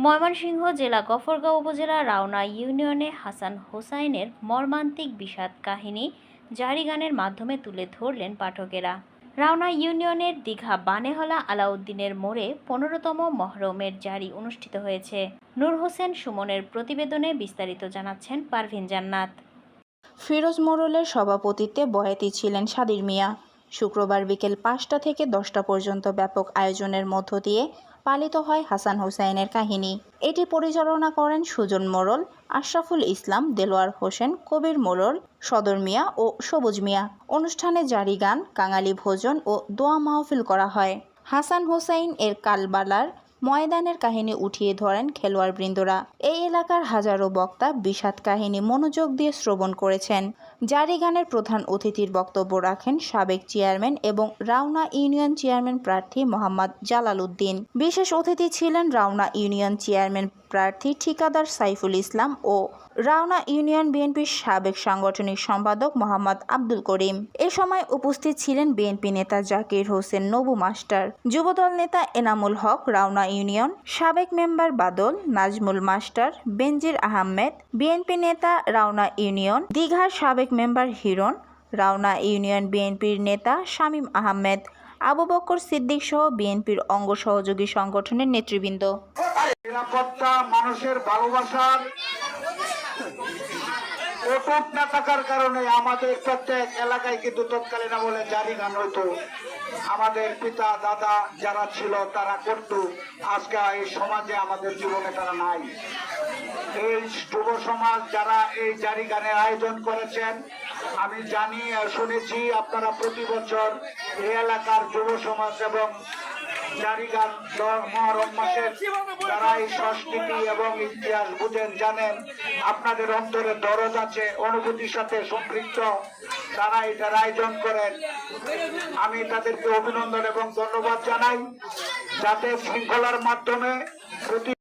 ময়মনসিংহ জেলা গফরগাঁও উপজেলা রাওনা ইউনিয়নে হাসান হোসাইনের মর্মান্তিক বিষাদ কাহিনী জারি গানের মাধ্যমে তুলে ধরলেন পাঠকেরা। রাওনা ইউনিয়নের দীঘা বানেহলা আলাউদ্দিনের মোড়ে 15তম মহরমের জারি অনুষ্ঠিত হয়েছে। নূর হোসেন সুমনের প্রতিবেদনে বিস্তারিত জানাচ্ছেন পারভিন জান্নাত। ফিরোজ মোড়লের সভাপতিত্বে বয়াতি ছিলেন সাদির মিয়া। শুক্রবার বিকেল 5টা থেকে 10টা পর্যন্ত ব্যাপক আয়োজনের মধ্য দিয়ে পালিত হয় হাসান হোসাইনের কাহিনী। এটি পরিচালনা করেন সুজন মোড়ল, আশরাফুল ইসলাম, দেলোয়ার হোসেন, কবির মোড়ল, সদর মিয়া ও সবুজ মিয়া। অনুষ্ঠানে জারি গান, কাঙালি ভোজন ও দোয়া মাহফিল করা হয়। হাসান হোসাইন এর কালবালার ময়দানের কাহিনী উঠিয়ে ধরেন খেলোয়াড়বৃন্দরা। এই এলাকার হাজারো বক্তা বিষাদ কাহিনী মনোযোগ দিয়ে শ্রবণ করেছেন। জারি গানের প্রধান অতিথির বক্তব্য রাখেন সাবেক চেয়ারম্যান এবং রাওনা ইউনিয়ন চেয়ারম্যান প্রার্থী মোহাম্মদ জালাল উদ্দিন। বিশেষ অতিথি ছিলেন রাওনা ইউনিয়ন চেয়ারম্যান প্রার্থী ঠিকাদার সাইফুল ইসলাম ও রাওনা ইউনিয়ন বিএনপির সাবেক সাংগঠনিক সম্পাদক মোহাম্মদ আব্দুল করিম। এ সময় উপস্থিত ছিলেন বিএনপি নেতা জাকির হোসেন নবু মাস্টার, যুবদল নেতা এনামুল হক রাওনা ইউনিয়ন, সাবেক মেম্বার বাদল, নাজমুল মাস্টার, বেনজির আহমেদ, বিএনপি নেতা রাওনা ইউনিয়ন, দীঘার সাবেক মেম্বার হিরণ, রাওনা ইউনিয়ন বিএনপির নেতা শামীম আহমেদ, আবু বকর সিদ্দিক সহ বিএনপির অঙ্গ সহযোগী সংগঠনের নেতৃবৃন্দ। নিরাপত্তা, মানুষের ভালোবাসার অটুট না থাকার কারণে আমাদের প্রত্যেক এলাকায় কিন্তু তৎকালীন বলে জারি গান হইতো। আমাদের পিতা দাদা যারা ছিল তারা করত। আজকে এই সমাজে আমাদের জীবনে তারা নাই। এই যুব সমাজ যারা এই জারি গানের আয়োজন করেছেন, আমি জানি শুনেছি আপনারা প্রতি বছর এই এলাকার যুব সমাজ এবং জারি গান মহরম মাসের যারা এই সংস্কৃতি এবং ইতিহাস বুঝেন, জানেন, আপনাদের অন্তরে দরদ আছে, অনুভূতির সাথে সম্পৃক্ত, তারা এটার আয়োজন করেন। আমি তাদেরকে অভিনন্দন এবং ধন্যবাদ জানাই, যাতে শৃঙ্খলার মাধ্যমে প্রতি